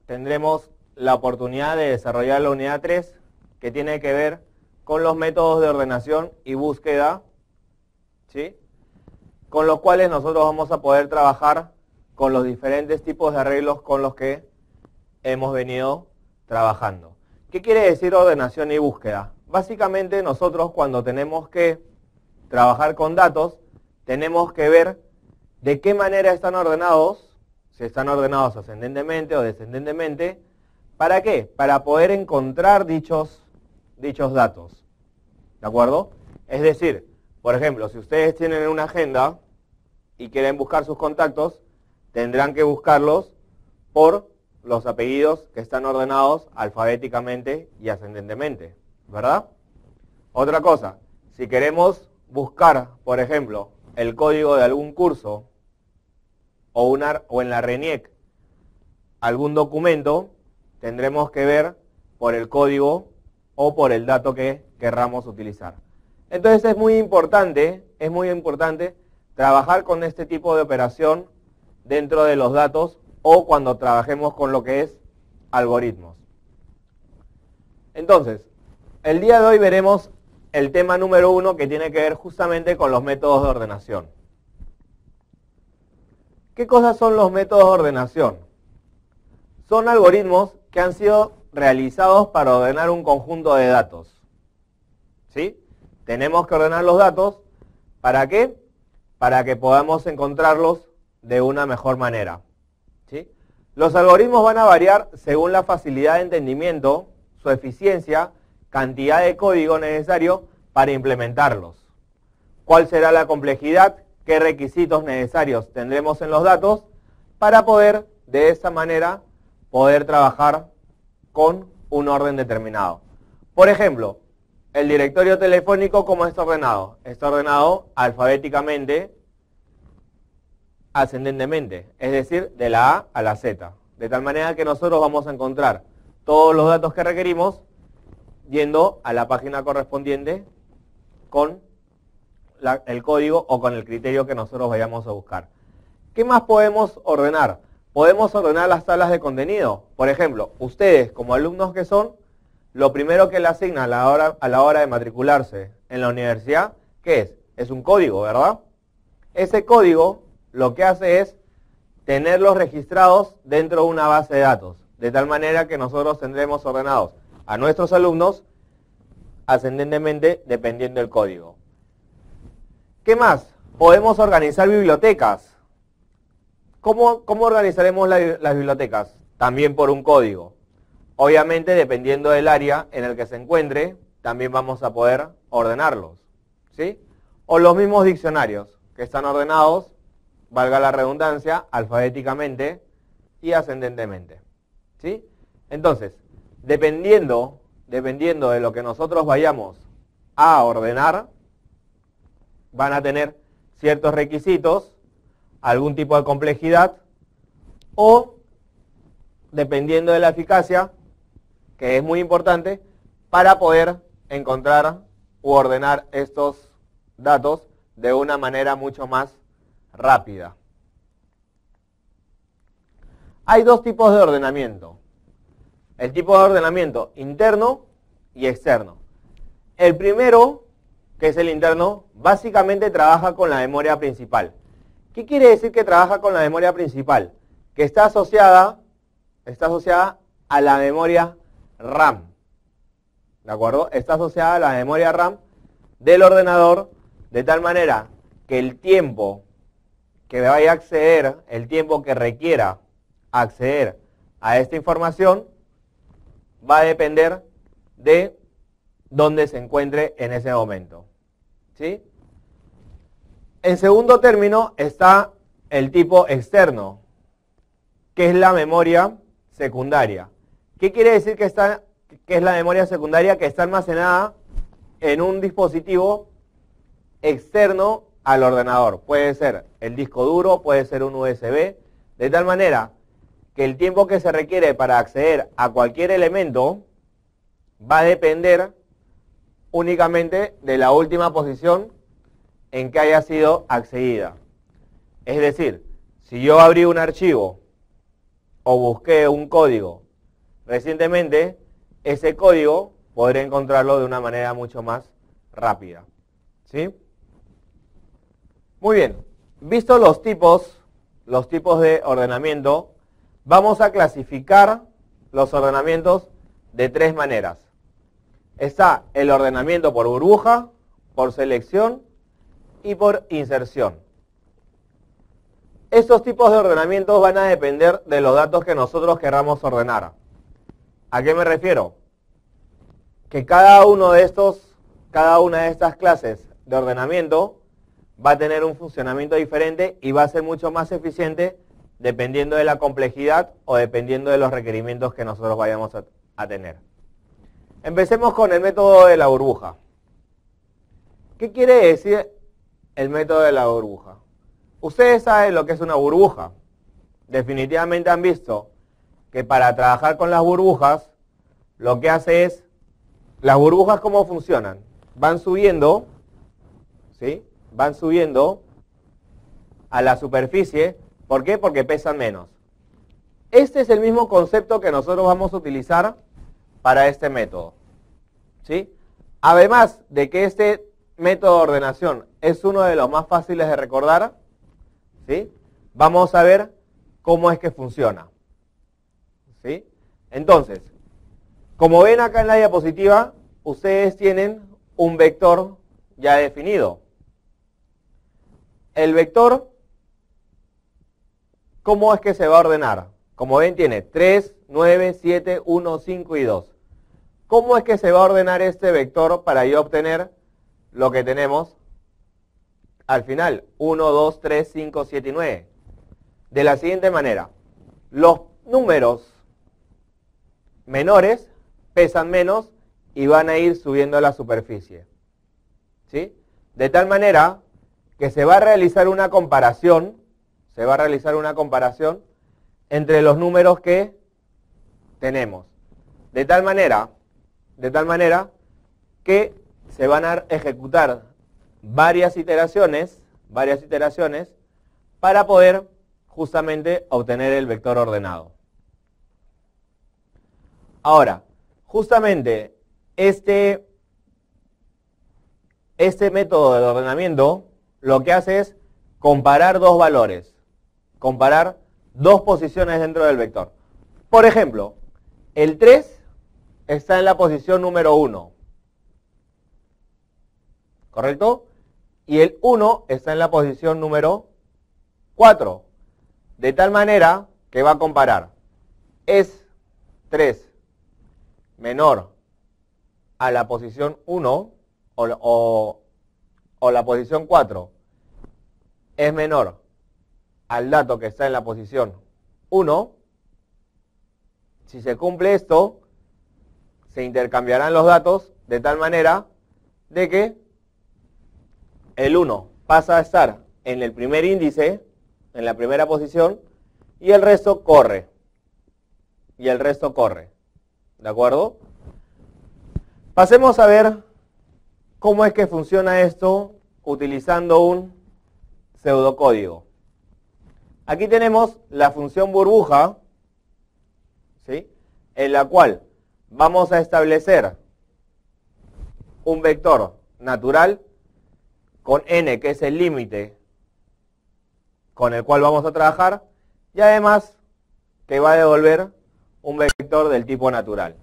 tendremos la oportunidad de desarrollar la unidad 3, que tiene que ver con los métodos de ordenación y búsqueda, ¿sí?, con los cuales nosotros vamos a poder trabajar con los diferentes tipos de arreglos con los que hemos venido trabajando. ¿Qué quiere decir ordenación y búsqueda? Básicamente nosotros cuando tenemos que trabajar con datos, tenemos que ver de qué manera están ordenados, si están ordenados ascendentemente o descendentemente. ¿Para qué? Para poder encontrar dichos datos. ¿De acuerdo? Es decir, por ejemplo, si ustedes tienen una agenda y quieren buscar sus contactos, tendrán que buscarlos por los apellidos que están ordenados alfabéticamente y ascendentemente, ¿verdad? Otra cosa, si queremos buscar, por ejemplo, el código de algún curso o en la RENIEC algún documento, tendremos que ver por el código o por el dato que querramos utilizar. Entonces es muy importante trabajar con este tipo de operación dentro de los datos o cuando trabajemos con lo que es algoritmos. Entonces, el día de hoy veremos el tema número 1, que tiene que ver justamente con los métodos de ordenación. ¿Qué cosas son los métodos de ordenación? Son algoritmos que han sido realizados para ordenar un conjunto de datos. ¿Sí? Tenemos que ordenar los datos, ¿para qué? Para que podamos encontrarlos de una mejor manera. ¿Sí? Los algoritmos van a variar según la facilidad de entendimiento, su eficiencia, cantidad de código necesario para implementarlos. ¿Cuál será la complejidad? ¿Qué requisitos necesarios tendremos en los datos para poder, de esa manera, poder trabajar con un orden determinado? Por ejemplo, el directorio telefónico, ¿cómo está ordenado? Está ordenado alfabéticamente, ascendentemente, es decir, de la A a la Z. De tal manera que nosotros vamos a encontrar todos los datos que requerimos yendo a la página correspondiente con el código o con el criterio que nosotros vayamos a buscar. ¿Qué más podemos ordenar? Podemos ordenar las tablas de contenido. Por ejemplo, ustedes como alumnos que son, lo primero que le asignan a la hora de matricularse en la universidad, ¿qué es? Es un código, ¿verdad? Ese código lo que hace es tenerlos registrados dentro de una base de datos, de tal manera que nosotros tendremos ordenados a nuestros alumnos ascendentemente dependiendo del código. ¿Qué más? Podemos organizar bibliotecas. ¿Cómo organizaremos las bibliotecas? También por un código. Obviamente, dependiendo del área en el que se encuentre, también vamos a poder ordenarlos, ¿sí? O los mismos diccionarios, que están ordenados, valga la redundancia, alfabéticamente y ascendentemente, ¿sí? Entonces, dependiendo de lo que nosotros vayamos a ordenar, van a tener ciertos requisitos, algún tipo de complejidad, o dependiendo de la eficacia, que es muy importante, para poder encontrar u ordenar estos datos de una manera mucho más rápida. Hay dos tipos de ordenamiento. El tipo de ordenamiento interno y externo. El primero, que es el interno, básicamente trabaja con la memoria principal. ¿Qué quiere decir que trabaja con la memoria principal? Que está asociada a la memoria RAM. ¿De acuerdo? Está asociada a la memoria RAM del ordenador, de tal manera que el tiempo que vaya a acceder, el tiempo que requiera acceder a esta información, va a depender de dónde se encuentre en ese momento. ¿Sí? En segundo término está el tipo externo, que es la memoria secundaria. ¿Qué quiere decir que es la memoria secundaria? Que está almacenada en un dispositivo externo al ordenador. Puede ser el disco duro, puede ser un USB, de tal manera que el tiempo que se requiere para acceder a cualquier elemento va a depender únicamente de la última posición en que haya sido accedida. Es decir, si yo abrí un archivo o busqué un código recientemente, ese código podré encontrarlo de una manera mucho más rápida. ¿Sí? Muy bien, visto los tipos de ordenamiento, vamos a clasificar los ordenamientos de tres maneras. Está el ordenamiento por burbuja, por selección y por inserción. Estos tipos de ordenamientos van a depender de los datos que nosotros queramos ordenar. ¿A qué me refiero? Que cada una de estas clases de ordenamiento va a tener un funcionamiento diferente y va a ser mucho más eficiente dependiendo de la complejidad o dependiendo de los requerimientos que nosotros vayamos a tener. Empecemos con el método de la burbuja. ¿Qué quiere decir el método de la burbuja? Ustedes saben lo que es una burbuja. Definitivamente han visto que para trabajar con las burbujas, lo que hace es, las burbujas ¿cómo funcionan? Van subiendo, ¿sí? Van subiendo a la superficie. ¿Por qué? Porque pesan menos. Este es el mismo concepto que nosotros vamos a utilizar para este método, ¿sí? Además de que este método de ordenación es uno de los más fáciles de recordar, ¿sí? Vamos a ver cómo es que funciona, ¿sí? Entonces, como ven acá en la diapositiva, ustedes tienen un vector ya definido. El vector, ¿cómo es que se va a ordenar? Como ven, tiene 3, 9, 7, 1, 5 y 2. ¿Cómo es que se va a ordenar este vector para yo obtener lo que tenemos al final? 1, 2, 3, 5, 7 y 9. De la siguiente manera. Los números menores pesan menos y van a ir subiendo a la superficie, ¿sí? De tal manera que se va a realizar una comparación, entre los números que tenemos. De tal manera que se van a ejecutar varias iteraciones para poder justamente obtener el vector ordenado. Ahora, justamente este método de ordenamiento lo que hace es comparar dos valores, comparar dos posiciones dentro del vector. Por ejemplo, el 3 está en la posición número 1, ¿correcto? Y el 1 está en la posición número 4. De tal manera que va a comparar. ¿Es 3 menor a la posición 1 o la posición 4 es menor al dato que está en la posición 1? Si se cumple esto, se intercambiarán los datos de tal manera de que el 1 pasa a estar en el primer índice, en la primera posición, y el resto corre. ¿De acuerdo? Pasemos a ver cómo es que funciona esto utilizando un pseudocódigo. Aquí tenemos la función burbuja, ¿sí? En la cual vamos a establecer un vector natural con n, que es el límite con el cual vamos a trabajar, y además que va a devolver un vector del tipo natural.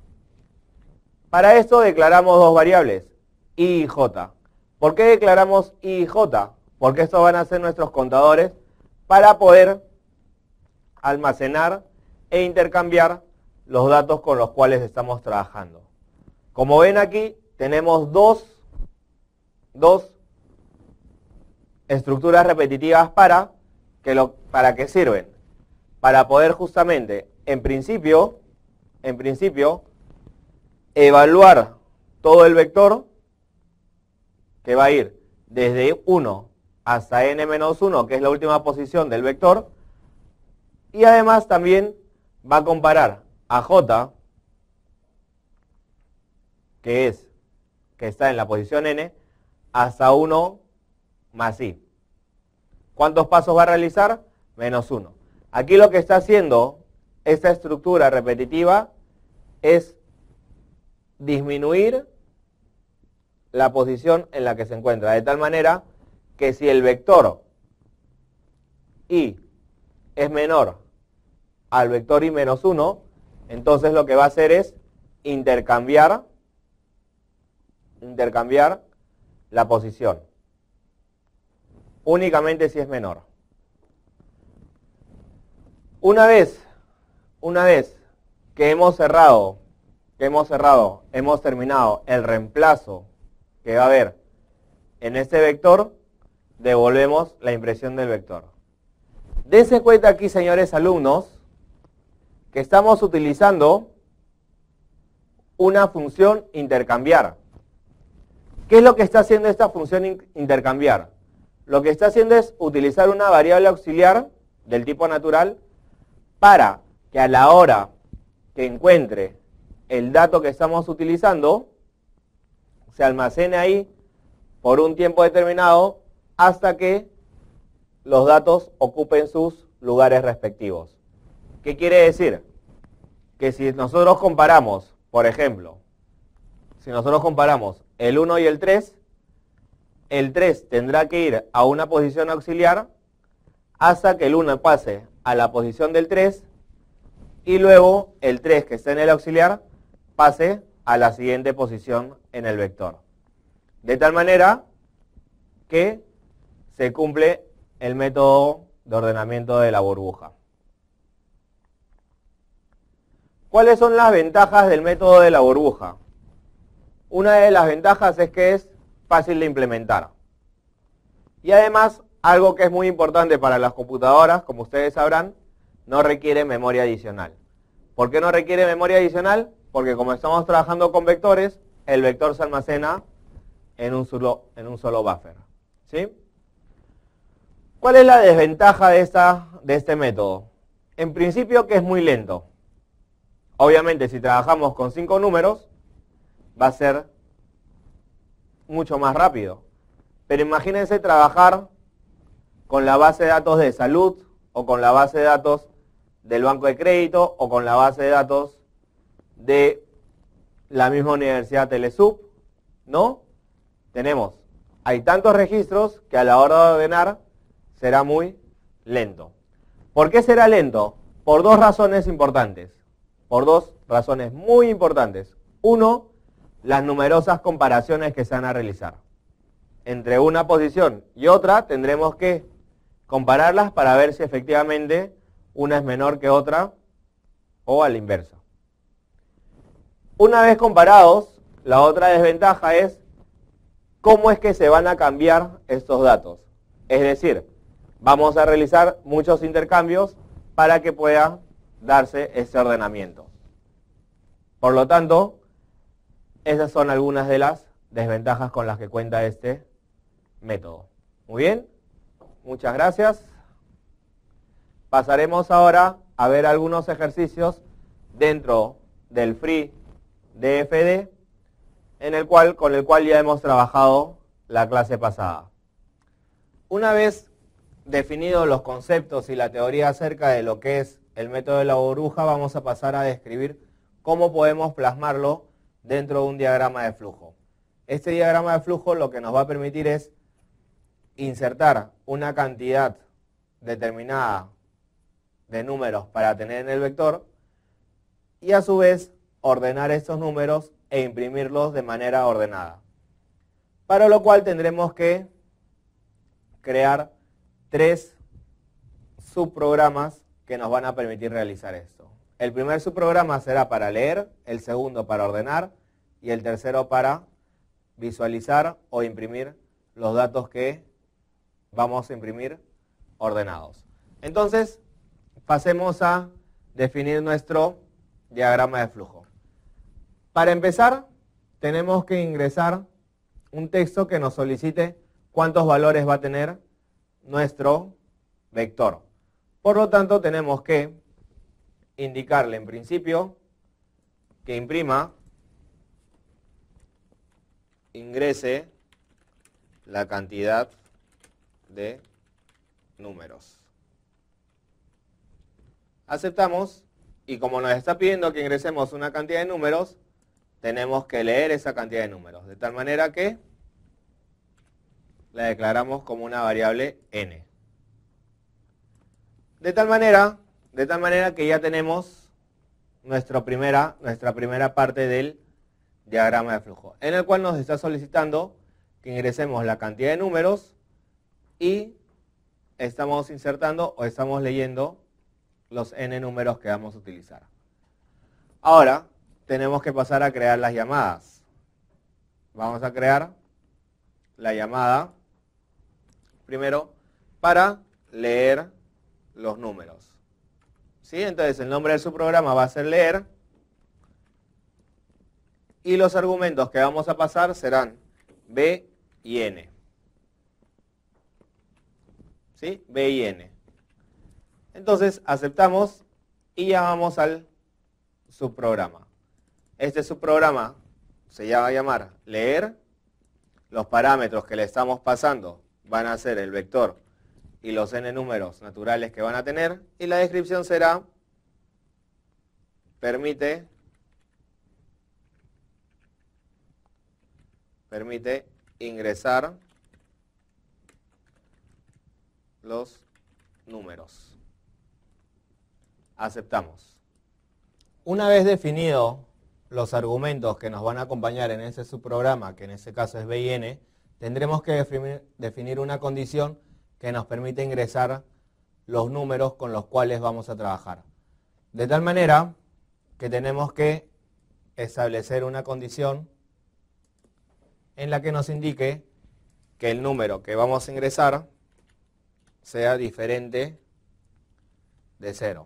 Para esto declaramos dos variables, i y j. ¿Por qué declaramos i y j? Porque estos van a ser nuestros contadores para poder almacenar e intercambiar los datos con los cuales estamos trabajando. Como ven aquí, tenemos dos estructuras repetitivas ¿para qué sirven? Para poder justamente, en principio, evaluar todo el vector que va a ir desde 1 hasta n-1, que es la última posición del vector, y además también va a comparar a j, que está en la posición n, hasta 1 más i. ¿Cuántos pasos va a realizar? -1. Aquí lo que está haciendo esta estructura repetitiva es disminuir la posición en la que se encuentra, de tal manera que si el vector y es menor al vector y menos 1, entonces lo que va a hacer es intercambiar la posición, únicamente si es menor. Una vez que hemos terminado el reemplazo que va a haber en este vector, devolvemos la impresión del vector. Dense cuenta aquí, señores alumnos, que estamos utilizando una función intercambiar. ¿Qué es lo que está haciendo esta función intercambiar? Lo que está haciendo es utilizar una variable auxiliar del tipo natural para que a la hora que encuentre el dato que estamos utilizando, se almacene ahí por un tiempo determinado hasta que los datos ocupen sus lugares respectivos. ¿Qué quiere decir? Que si nosotros comparamos, por ejemplo, si nosotros comparamos el 1 y el 3 tendrá que ir a una posición auxiliar hasta que el 1 pase a la posición del 3 y luego el 3 que está en el auxiliar pase a la siguiente posición en el vector. De tal manera que se cumple el método de ordenamiento de la burbuja. ¿Cuáles son las ventajas del método de la burbuja? Una de las ventajas es que es fácil de implementar. Y además, algo que es muy importante para las computadoras, como ustedes sabrán, no requiere memoria adicional. ¿Por qué no requiere memoria adicional? Porque como estamos trabajando con vectores, el vector se almacena en un solo buffer. ¿Sí? ¿Cuál es la desventaja de este método? En principio que es muy lento. Obviamente si trabajamos con 5 números, va a ser mucho más rápido. Pero imagínense trabajar con la base de datos de salud, o con la base de datos del banco de crédito, o con la base de datos de la misma Universidad Telesub, ¿no? Hay tantos registros que a la hora de ordenar será muy lento. ¿Por qué será lento? Por dos razones importantes. Por dos razones muy importantes. Uno, las numerosas comparaciones que se van a realizar. Entre una posición y otra tendremos que compararlas para ver si efectivamente una es menor que otra o a la inversa. Una vez comparados, la otra desventaja es cómo es que se van a cambiar estos datos. Es decir, vamos a realizar muchos intercambios para que pueda darse este ordenamiento. Por lo tanto, esas son algunas de las desventajas con las que cuenta este método. Muy bien, muchas gracias. Pasaremos ahora a ver algunos ejercicios dentro del FreeDFD, con el cual ya hemos trabajado la clase pasada. Una vez definidos los conceptos y la teoría acerca de lo que es el método de la burbuja, vamos a pasar a describir cómo podemos plasmarlo dentro de un diagrama de flujo. Este diagrama de flujo lo que nos va a permitir es insertar una cantidad determinada de números para tener en el vector y a su vez ordenar estos números e imprimirlos de manera ordenada. Para lo cual tendremos que crear 3 subprogramas que nos van a permitir realizar esto. El primer subprograma será para leer, el segundo para ordenar y el tercero para visualizar o imprimir los datos que vamos a imprimir ordenados. Entonces, pasemos a definir nuestro diagrama de flujo. Para empezar, tenemos que ingresar un texto que nos solicite cuántos valores va a tener nuestro vector. Por lo tanto, tenemos que indicarle en principio que ingrese la cantidad de números. Aceptamos Y como nos está pidiendo que ingresemos una cantidad de números, tenemos que leer esa cantidad de números. De tal manera que la declaramos como una variable n. De tal manera que ya tenemos nuestra primera parte del diagrama de flujo, en el cual nos está solicitando que ingresemos la cantidad de números y estamos insertando o estamos leyendo los n números que vamos a utilizar. Ahora tenemos que pasar a crear las llamadas. Vamos a crear la llamada primero para leer los números. ¿Sí? Entonces el nombre de su programa va a ser leer y los argumentos que vamos a pasar serán b y n. ¿Sí? B y n. Entonces aceptamos y llamamos al subprograma. Este subprograma se va a llamar leer. Los parámetros que le estamos pasando van a ser el vector y los n números naturales que van a tener. Y la descripción será permite ingresar los números. Aceptamos. Una vez definido los argumentos que nos van a acompañar en ese subprograma, que en este caso es b y n, tendremos que definir una condición que nos permite ingresar los números con los cuales vamos a trabajar. De tal manera que tenemos que establecer una condición en la que nos indique que el número que vamos a ingresar sea diferente de 0.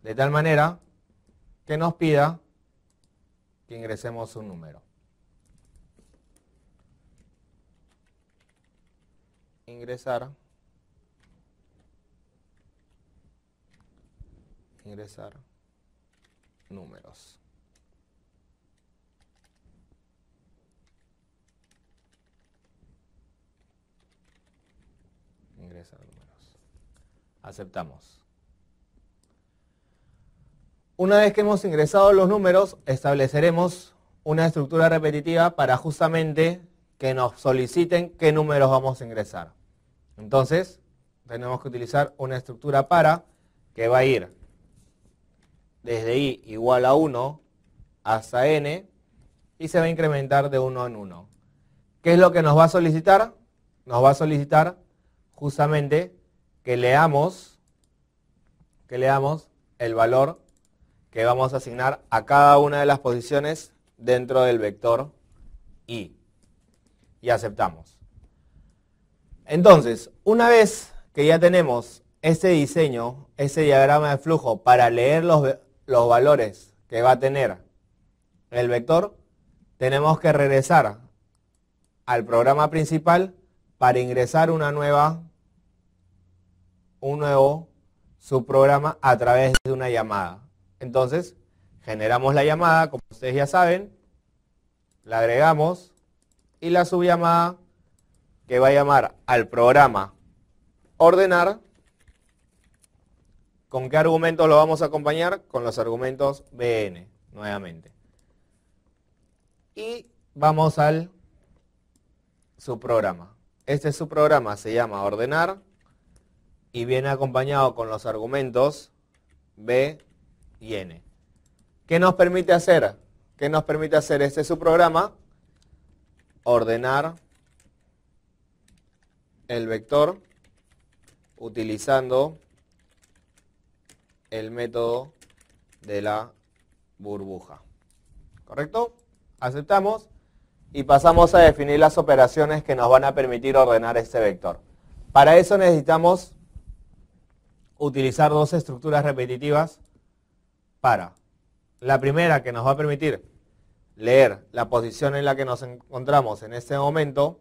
De tal manera que nos pida que ingresemos un número. Ingresar números. Ingresar números. Aceptamos. Una vez que hemos ingresado los números, estableceremos una estructura repetitiva para justamente que nos soliciten qué números vamos a ingresar. Entonces, tenemos que utilizar una estructura para que va a ir desde i igual a 1 hasta n y se va a incrementar de 1 en 1. ¿Qué es lo que nos va a solicitar? Nos va a solicitar justamente que leamos el valor que vamos a asignar a cada una de las posiciones dentro del vector i. Y aceptamos. Entonces, una vez que ya tenemos ese diseño, ese diagrama de flujo para leer los valores que va a tener el vector, tenemos que regresar al programa principal para ingresar un nuevo subprograma a través de una llamada. Entonces, generamos la llamada, como ustedes ya saben, la agregamos y la subllamada que va a llamar al programa ordenar. ¿Con qué argumentos lo vamos a acompañar? Con los argumentos bn, nuevamente. Y vamos al subprograma. Este subprograma se llama ordenar y viene acompañado con los argumentos b y n. ¿Qué nos permite hacer? ¿Qué nos permite hacer este subprograma? Ordenar el vector utilizando el método de la burbuja. ¿Correcto? Aceptamos y pasamos a definir las operaciones que nos van a permitir ordenar este vector. Para eso necesitamos utilizar dos estructuras repetitivas para la primera, que nos va a permitir leer la posición en la que nos encontramos en este momento,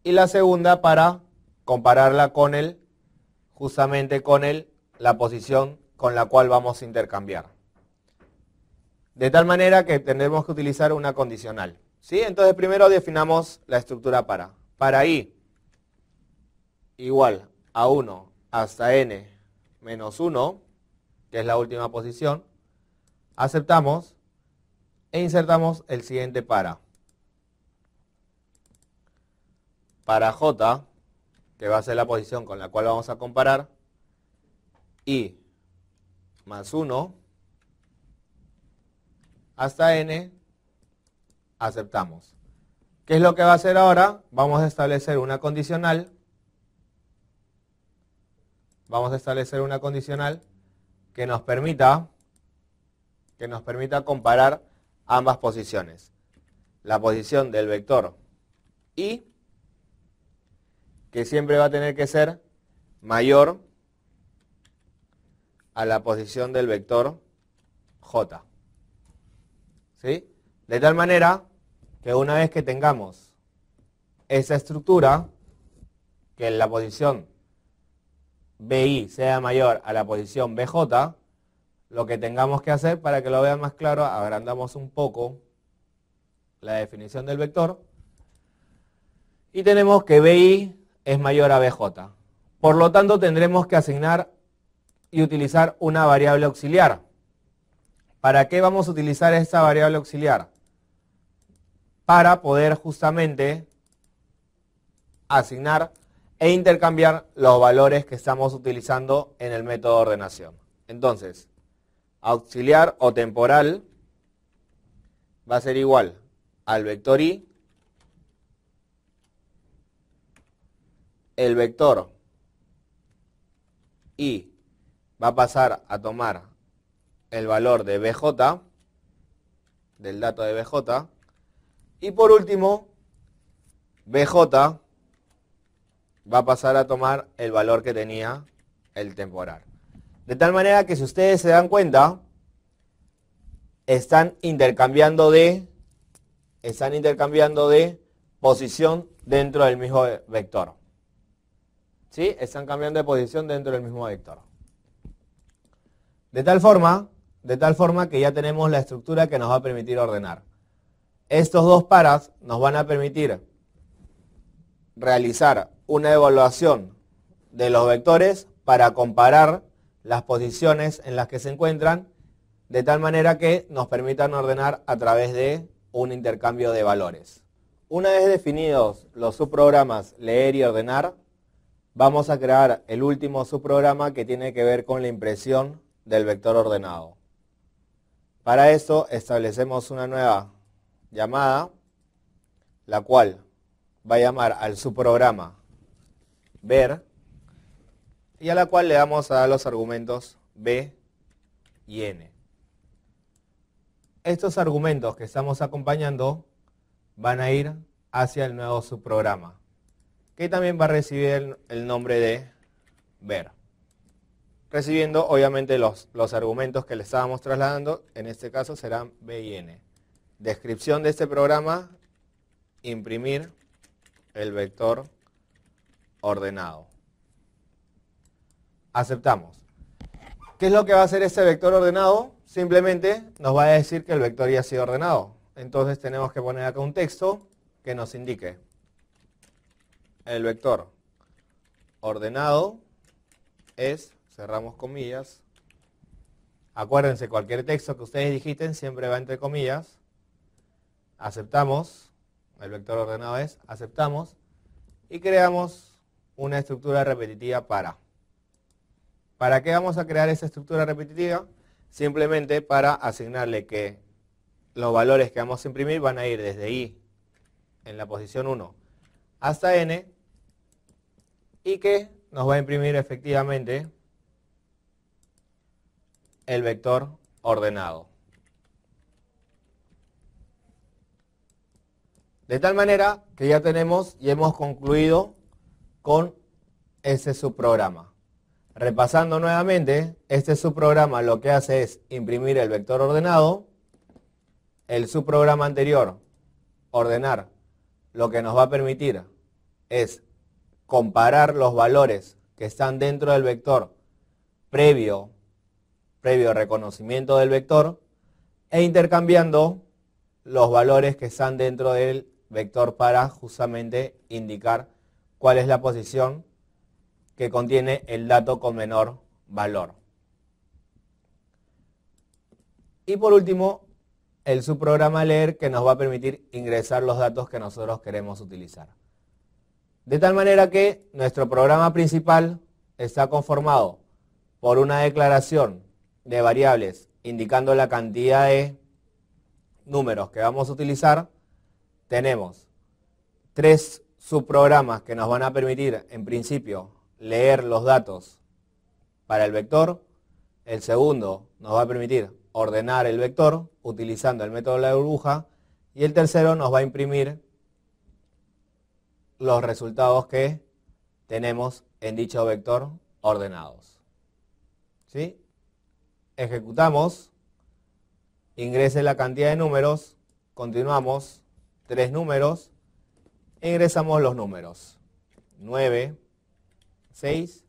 y la segunda para compararla con justamente con la posición con la cual vamos a intercambiar. De tal manera que tendremos que utilizar una condicional. ¿Sí? Entonces primero definamos la estructura para. Para i igual a 1 hasta n menos 1, que es la última posición, aceptamos e insertamos el siguiente para J, que va a ser la posición con la cual vamos a comparar, I más 1 hasta n, aceptamos. ¿Qué es lo que va a hacer ahora? Vamos a establecer una condicional. Vamos a establecer una condicional que nos permita comparar ambas posiciones. La posición del vector I, que siempre va a tener que ser mayor a la posición del vector J. ¿Sí? De tal manera que una vez que tengamos esa estructura, que la posición BI sea mayor a la posición BJ, lo que tengamos que hacer, para que lo vean más claro, agrandamos un poco la definición del vector, y tenemos que BI es mayor a BJ. Por lo tanto, tendremos que asignar y utilizar una variable auxiliar. ¿Para qué vamos a utilizar esta variable auxiliar? Para poder justamente asignar e intercambiar los valores que estamos utilizando en el método de ordenación. Entonces, auxiliar o temporal va a ser igual al vector I. El vector I va a pasar a tomar el valor de BJ, del dato de BJ, y por último, BJ va a pasar a tomar el valor que tenía el temporal. De tal manera que, si ustedes se dan cuenta, están intercambiando de posición dentro del mismo vector. ¿Sí? Están cambiando de posición dentro del mismo vector. De tal forma que ya tenemos la estructura que nos va a permitir ordenar. Estos dos paras nos van a permitir realizar una evaluación de los vectores para comparar las posiciones en las que se encuentran, de tal manera que nos permitan ordenar a través de un intercambio de valores. Una vez definidos los subprogramas leer y ordenar, vamos a crear el último subprograma, que tiene que ver con la impresión del vector ordenado. Para eso establecemos una nueva llamada, la cual va a llamar al subprograma ver, y a la cual le vamos a dar los argumentos b y n. Estos argumentos que estamos acompañando van a ir hacia el nuevo subprograma, que también va a recibir el nombre de ver, recibiendo obviamente los argumentos que le estábamos trasladando. En este caso serán b y n. Descripción de este programa: imprimir el vector ordenado. Aceptamos. ¿Qué es lo que va a hacer este vector ordenado? Simplemente nos va a decir que el vector ya ha sido ordenado. Entonces tenemos que poner acá un texto que nos indique: el vector ordenado es, cerramos comillas. Acuérdense, cualquier texto que ustedes digiten siempre va entre comillas. Aceptamos, el vector ordenado es, aceptamos, y creamos una estructura repetitiva para. ¿Para qué vamos a crear esa estructura repetitiva? Simplemente para asignarle que los valores que vamos a imprimir van a ir desde I en la posición 1 hasta N, y que nos va a imprimir efectivamente el vector ordenado. De tal manera que ya tenemos y hemos concluido con ese subprograma. Repasando nuevamente, este subprograma lo que hace es imprimir el vector ordenado. El subprograma anterior, ordenar, lo que nos va a permitir es comparar los valores que están dentro del vector previo reconocimiento del vector, e intercambiando los valores que están dentro del vector para justamente indicar cuál es la posición que contiene el dato con menor valor. Y por último, el subprograma leer, que nos va a permitir ingresar los datos que nosotros queremos utilizar. De tal manera que nuestro programa principal está conformado por una declaración de variables indicando la cantidad de números que vamos a utilizar. Tenemos 3 subprogramas que nos van a permitir, en principio, leer los datos para el vector. El segundo nos va a permitir ordenar el vector utilizando el método de la burbuja. Y el tercero nos va a imprimir los resultados que tenemos en dicho vector ordenados. ¿Sí? Ejecutamos, ingrese la cantidad de números, continuamos, 3 números, ingresamos los números, 9, 6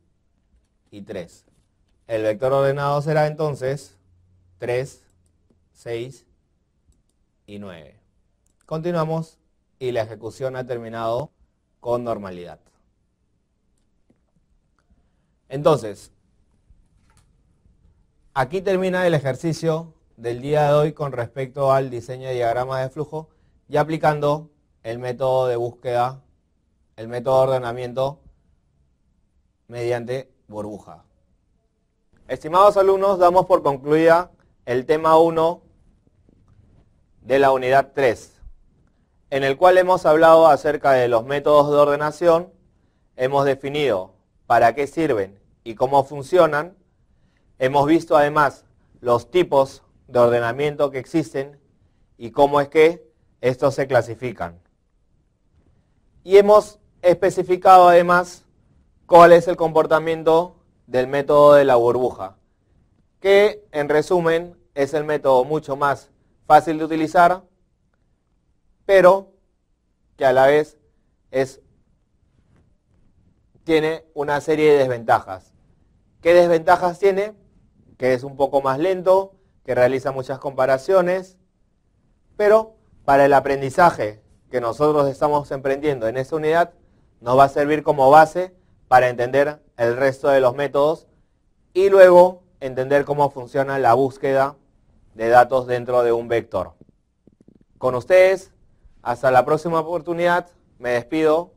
y 3. El vector ordenado será entonces 3, 6 y 9. Continuamos y la ejecución ha terminado con normalidad. Entonces, aquí termina el ejercicio del día de hoy con respecto al diseño de diagramas de flujo y aplicando el método de búsqueda, el método de ordenamiento mediante burbuja. Estimados alumnos, damos por concluida el tema 1 de la unidad 3. En el cual hemos hablado acerca de los métodos de ordenación, hemos definido para qué sirven y cómo funcionan, hemos visto además los tipos de ordenamiento que existen y cómo es que estos se clasifican. Y hemos especificado además cuál es el comportamiento del método de la burbuja, que en resumen es el método mucho más fácil de utilizar, pero que a la vez tiene una serie de desventajas. ¿Qué desventajas tiene? Que es un poco más lento, que realiza muchas comparaciones, pero para el aprendizaje que nosotros estamos emprendiendo en esta unidad, nos va a servir como base para entender el resto de los métodos y luego entender cómo funciona la búsqueda de datos dentro de un vector. Con ustedes, hasta la próxima oportunidad, me despido.